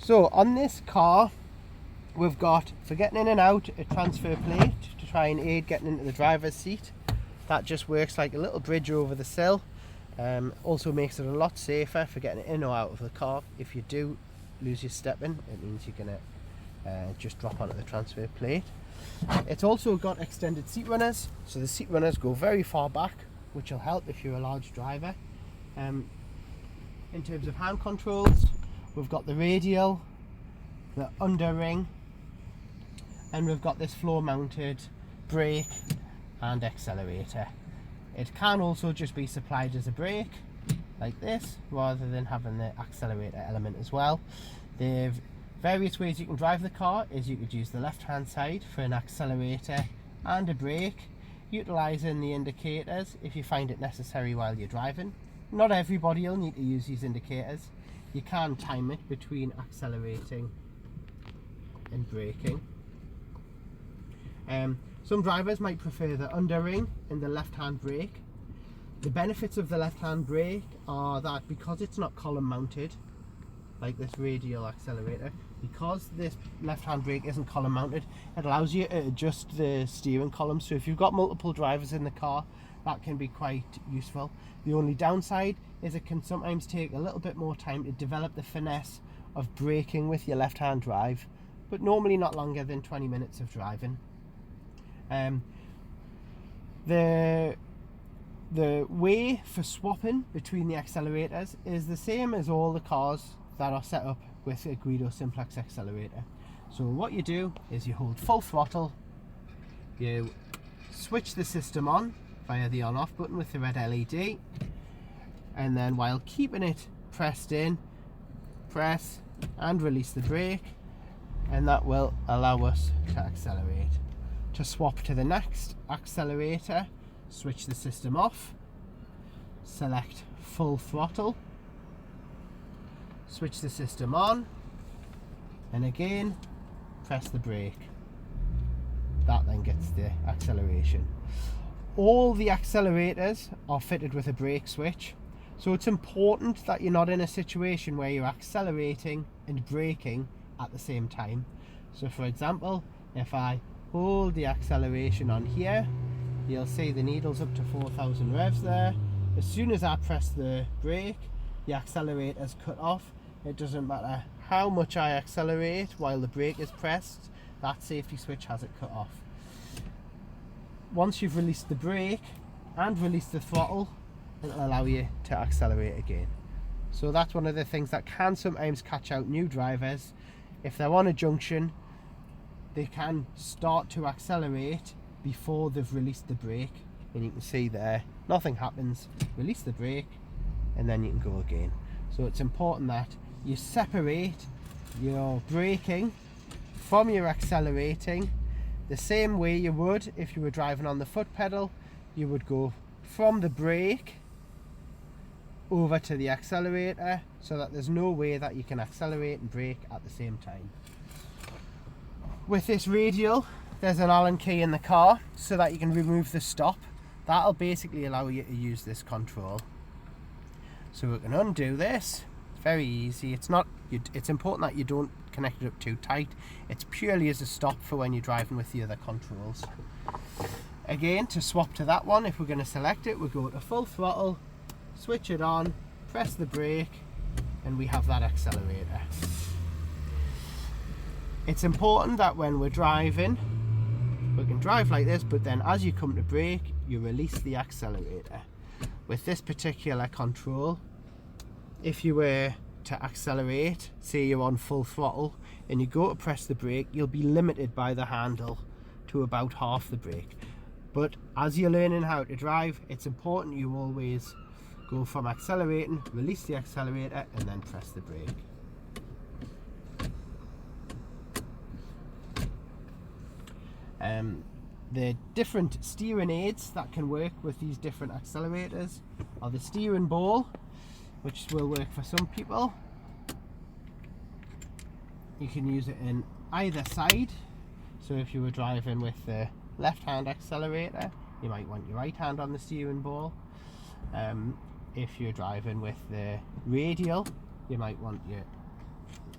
So on this car, we've got, for getting in and out, a transfer plate to try and aid getting into the driver's seat. That just works like a little bridge over the sill. Also makes it a lot safer for getting in or out of the car. If you do lose your stepping, it means you're going to just drop onto the transfer plate. It's also got extended seat runners, so the seat runners go very far back, which will help if you're a large driver. In terms of hand controls, we've got the radial, the under ring, and we've got this floor mounted brake and accelerator. It can also just be supplied as a brake like this, rather than having the accelerator element as well. There's various ways you can drive the car. Is you could use the left hand side for an accelerator and a brake, utilising the indicators if you find it necessary while you're driving. Not everybody will need to use these indicators. You can time it between accelerating and braking. Some drivers might prefer the under ring and the left hand brake. The benefits of the left hand brake are that because it's not column mounted like this radial accelerator, because this left hand brake isn't column mounted, it allows you to adjust the steering column. So if you've got multiple drivers in the car, that can be quite useful. The only downside is it can sometimes take a little bit more time to develop the finesse of braking with your left hand drive, but normally not longer than 20 minutes of driving. The way for swapping between the accelerators is the same as all the cars that are set up with a Guido Simplex accelerator. So what you do is you hold full throttle, you switch the system on via the on off button with the red LED, and then while keeping it pressed in, press and release the brake, and that will allow us to accelerate. To swap to the next accelerator, switch the system off, select full throttle, switch the system on, and again press the brake. That then gets the acceleration. All the accelerators are fitted with a brake switch, so it's important that you're not in a situation where you're accelerating and braking at the same time. So for example, if I hold the acceleration on here, you'll see the needle's up to 4,000 revs there. As soon as I press the brake, the accelerator's cut off. It doesn't matter how much I accelerate while the brake is pressed, that safety switch has it cut off. Once you've released the brake and released the throttle, it'll allow you to accelerate again. So that's one of the things that can sometimes catch out new drivers. If they're on a junction, they can start to accelerate before they've released the brake, and you can see there nothing happens. Release the brake and then you can go again. So it's important that you separate your braking from your accelerating the same way you would if you were driving on the foot pedal. You would go from the brake over to the accelerator, so that there's no way that you can accelerate and brake at the same time. With this radial, there's an Allen key in the car so that you can remove the stop. That'll basically allow you to use this control. So we can undo this. It's very easy. It's important that you don't connect it up too tight. It's purely as a stop for when you're driving with the other controls. Again, to swap to that one, if we're going to select it, we go to full throttle, switch it on, press the brake, and we have that accelerator. It's important that when we're driving, we can drive like this, but then as you come to brake, you release the accelerator. With this particular control, if you were to accelerate, say you're on full throttle, and you go to press the brake, you'll be limited by the handle to about half the brake. But as you're learning how to drive, it's important you always go from accelerating, release the accelerator, and then press the brake. The different steering aids that can work with these different accelerators are the steering ball, which will work for some people. You can use it in either side. So if you were driving with the left hand accelerator, you might want your right hand on the steering ball. If you're driving with the radial, you might want your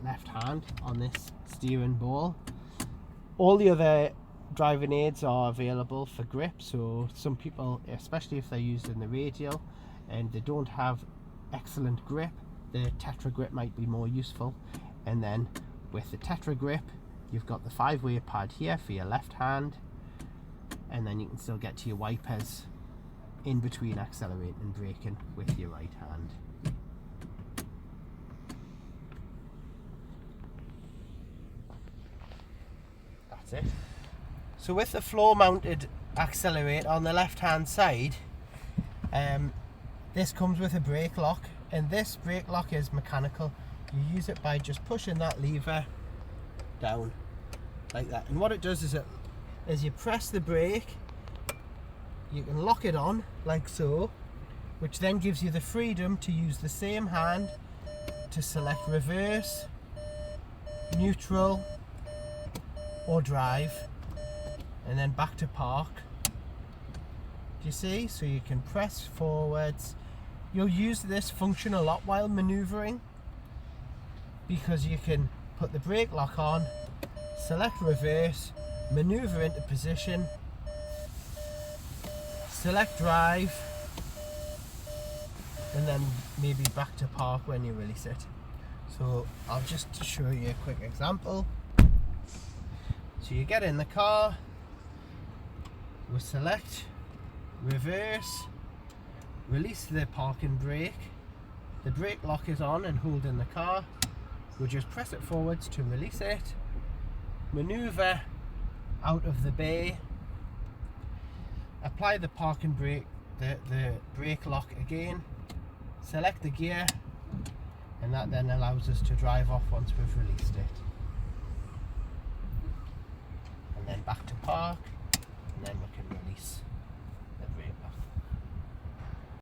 left hand on this steering ball. All the other driving aids are available for grip, so some people, especially if they're using the Radial and they don't have excellent grip, the Tetra grip might be more useful. And then with the Tetra grip, you've got the 5-way pad here for your left hand, and then you can still get to your wipers in between accelerating and braking with your right hand. That's it. So with the floor mounted accelerator on the left hand side, this comes with a brake lock, and this brake lock is mechanical. You use it by just pushing that lever down like that, and what it does is as you press the brake, you can lock it on like so, which then gives you the freedom to use the same hand to select reverse, neutral or drive, and then back to park. Do you see? So you can press forwards. You'll use this function a lot while maneuvering, because you can put the brake lock on, select reverse, maneuver into position, select drive, and then maybe back to park when you release it. So I'll just show you a quick example. So you get in the car, we'll select reverse, release the parking brake, the brake lock is on and holding the car, we'll just press it forwards to release it, maneuver out of the bay, apply the parking brake, the brake lock again, select the gear, and that then allows us to drive off once we've released it. And then back to park, and then we can release.